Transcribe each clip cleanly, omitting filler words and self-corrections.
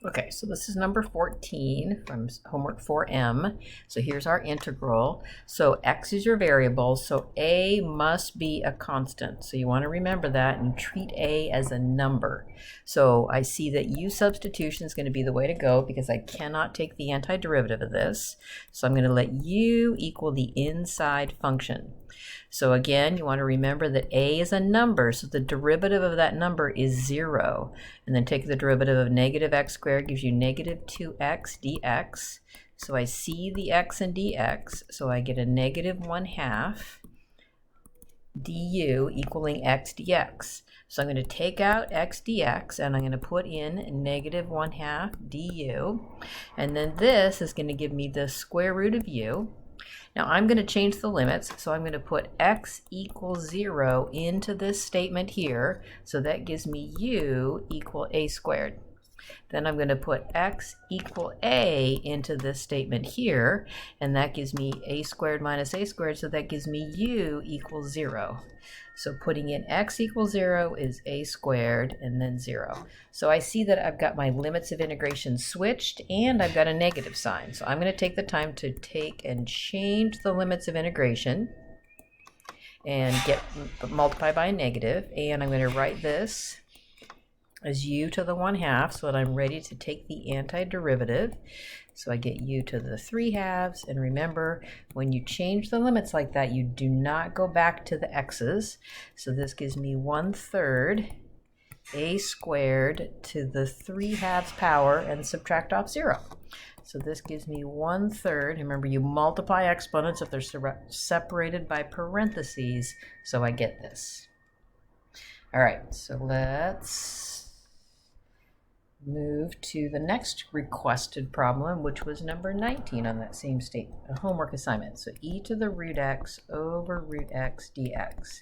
Okay, so this is number 14 from homework 4M. So here's our integral. So x is your variable, so a must be a constant. So you want to remember that and treat a as a number. So I see that u substitution is going to be the way to go because I cannot take the antiderivative of this. So I'm going to let u equal the inside function. So again, you want to remember that a is a number, so the derivative of that number is 0. And then take the derivative of negative x squared gives you negative 2x dx. So I see the x in dx, so I get a negative 1/2 du equaling x dx. So I'm going to take out x dx and I'm going to put in negative 1/2 du. And then this is going to give me the square root of u. Now I'm going to change the limits, so I'm going to put x equals 0 into this statement here, so that gives me u equal a squared. Then I'm going to put x equal a into this statement here, and that gives me a squared minus a squared, so that gives me u equals 0. So putting in x equals 0 is a squared and then 0. So I see that I've got my limits of integration switched and I've got a negative sign. So I'm going to take the time to take and change the limits of integration and multiply by a negative. And I'm going to write this as u to the 1/2 so that I'm ready to take the antiderivative. So I get u to the 3/2, and remember, when you change the limits like that, you do not go back to the x's. So this gives me 1/3 a squared to the 3/2 power and subtract off 0. So this gives me 1/3. Remember, you multiply exponents if they're separated by parentheses, so I get this. All right, so let's move to the next requested problem, which was number 19 on that same homework assignment. So e to the root x over root x dx.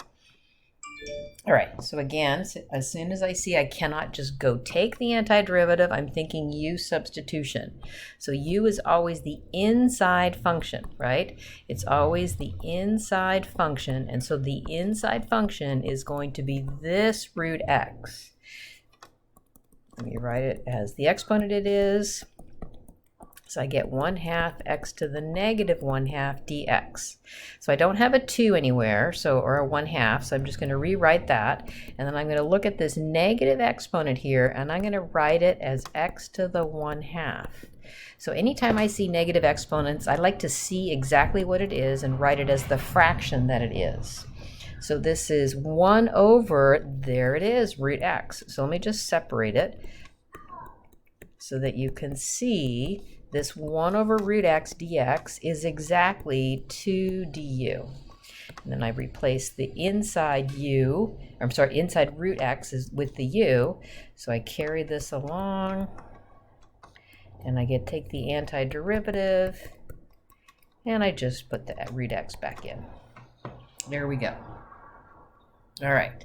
All right, so again, as soon as I see I cannot just go take the antiderivative, I'm thinking u substitution. So u is always the inside function, right? It's always the inside function, and so the inside function is going to be this root x. Let me write it as the exponent it is. So I get 1/2 x to the negative 1/2 dx. So I don't have a 2 anywhere, or a 1/2, so I'm just going to rewrite that. And then I'm going to look at this negative exponent here, and I'm going to write it as x to the 1/2. So anytime I see negative exponents, I like to see exactly what it is and write it as the fraction that it is. So this is 1 over, there it is, root x. So let me just separate it so that you can see this 1 over root x dx is exactly 2 du. And then I replace the inside inside root x is with the u. So I carry this along, and I take the antiderivative, and I just put the root x back in. There we go. All right,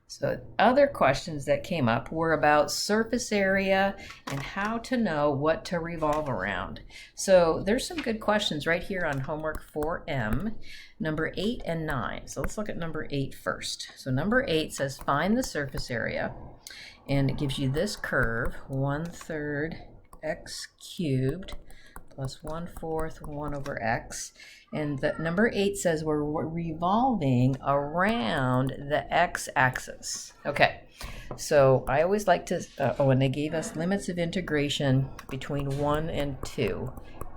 so other questions that came up were about surface area and how to know what to revolve around. So there's some good questions right here on homework 4M, number 8 and 9. So let's look at number 8 first. So number 8 says find the surface area, and it gives you this curve, 1/3 x cubed plus 1/4 1 over x. And the number 8 says we're revolving around the x-axis. Okay, so I always like to, and they gave us limits of integration between 1 and 2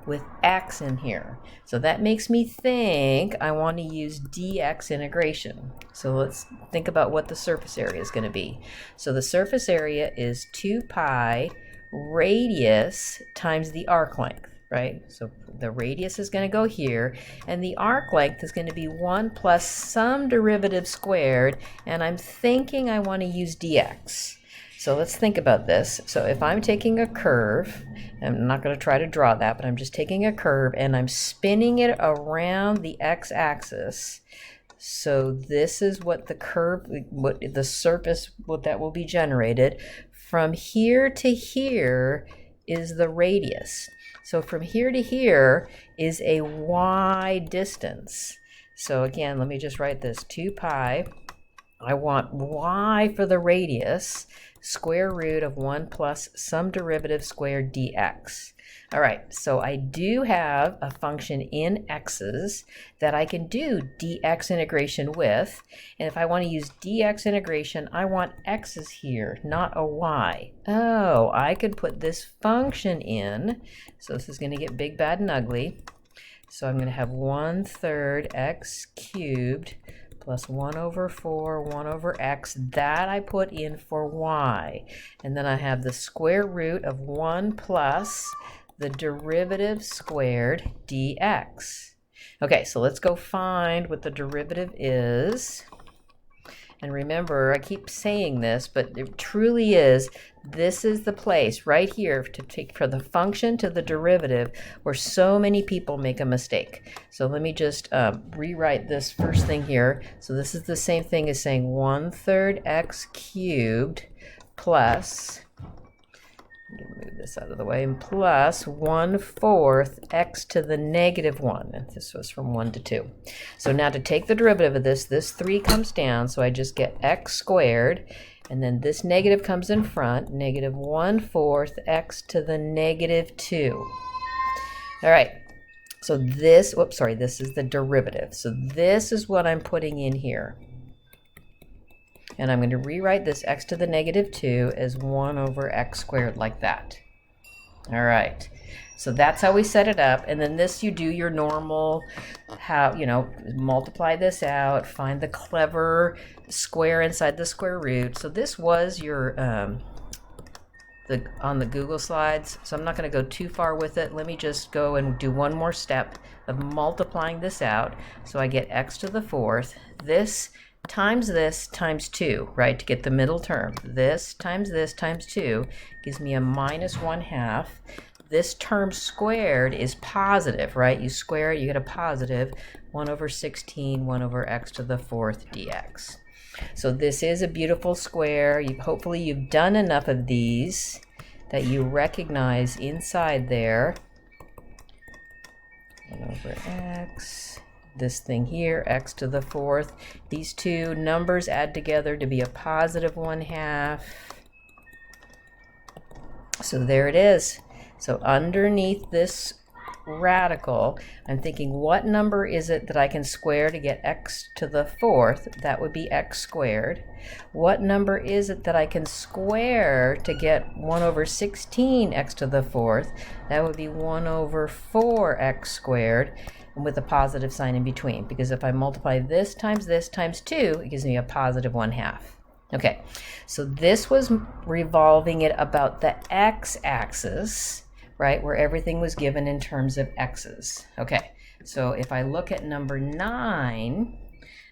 with x in here. So that makes me think I want to use dx integration. So let's think about what the surface area is going to be. So the surface area is 2 pi radius times the arc length. Right? So the radius is going to go here, and the arc length is going to be 1 plus some derivative squared, and I'm thinking I want to use dx. So let's think about this. So if I'm taking a curve, I'm not going to try to draw that, but I'm just taking a curve, and I'm spinning it around the x-axis. So this is what the curve, what the surface, what that will be generated. From here to here is the radius. So from here to here is a y distance. So again, let me just write this, 2 pi. I want y for the radius. square root of 1 plus some derivative squared dx. All right, so I do have a function in x's that I can do dx integration with. And if I want to use dx integration, I want x's here, not a y. Oh, I could put this function in. So this is going to get big, bad, and ugly. So I'm going to have 1/3 x cubed plus 1 over 4, 1 over x, that I put in for y. And then I have the square root of 1 plus the derivative squared dx. Okay, so let's go find what the derivative is. And remember, I keep saying this, but it truly is, this is the place right here to take for the function to the derivative where so many people make a mistake. So let me just rewrite this first thing here. So this is the same thing as saying 1/3 x cubed plus, move this out of the way, and plus 1/4 x to the -1. And this was from 1 to 2. So now to take the derivative of this 3 comes down, so I just get x squared, and then this negative comes in front, -1/4 x to the -2. All right, so this, whoops, sorry, this is the derivative. So this is what I'm putting in here. And I'm going to rewrite this x to the -2 as 1 over x squared like that. All right, so that's how we set it up. And then this, you do your normal, how, you know, multiply this out, find the clever square inside the square root. So this was your, on the Google slides. So I'm not going to go too far with it. Let me just go and do one more step of multiplying this out. So I get x to the 4th. This times 2, right, to get the middle term. This times 2 gives me a -1/2. This term squared is positive, right? You square it, you get a positive 1 over 16, 1 over x to the 4th dx. So this is a beautiful square. Hopefully you've done enough of these that you recognize inside there 1 over x, this thing here, x to the 4th. These two numbers add together to be a positive 1/2. So there it is. So underneath this radical, I'm thinking, what number is it that I can square to get x to the 4th? That would be x squared. What number is it that I can square to get 1 over 16 x to the 4th? That would be 1 over 4x squared, and with a positive sign in between, because if I multiply this times 2, it gives me a positive 1/2. Okay, so this was revolving it about the x-axis, right, where everything was given in terms of x's. Okay, so if I look at number 9,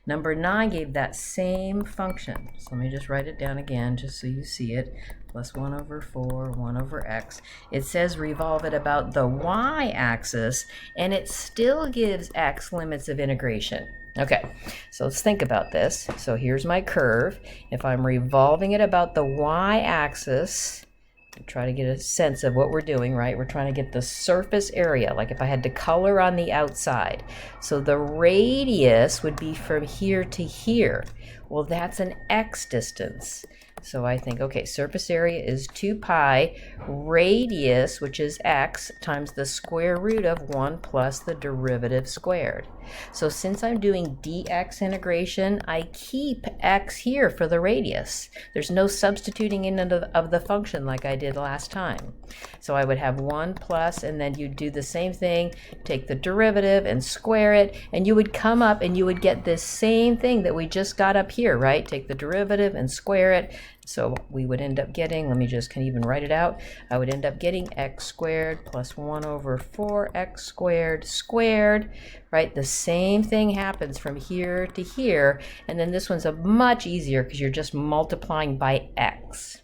number 9 gave that same function. So let me just write it down again just so you see it. Plus 1 over 4, 1 over x. It says revolve it about the y-axis, and it still gives x limits of integration. Okay, so let's think about this. So here's my curve. If I'm revolving it about the y-axis, try to get a sense of what we're doing, right? We're trying to get the surface area, like if I had to color on the outside. So the radius would be from here to here. Well, that's an x distance. So I think, okay, surface area is 2 pi, radius, which is x, times the square root of 1 plus the derivative squared. So since I'm doing dx integration, I keep x here for the radius. There's no substituting in of the function like I did last time. So I would have 1 plus, and then you'd do the same thing, take the derivative and square it, and you would come up and you would get this same thing that we just got up here, right? Take the derivative and square it. So we would end up getting, let me just can even write it out, I would end up getting x squared plus 1 over 4x squared squared, right? The same thing happens from here to here, and then this one's a much easier because you're just multiplying by x.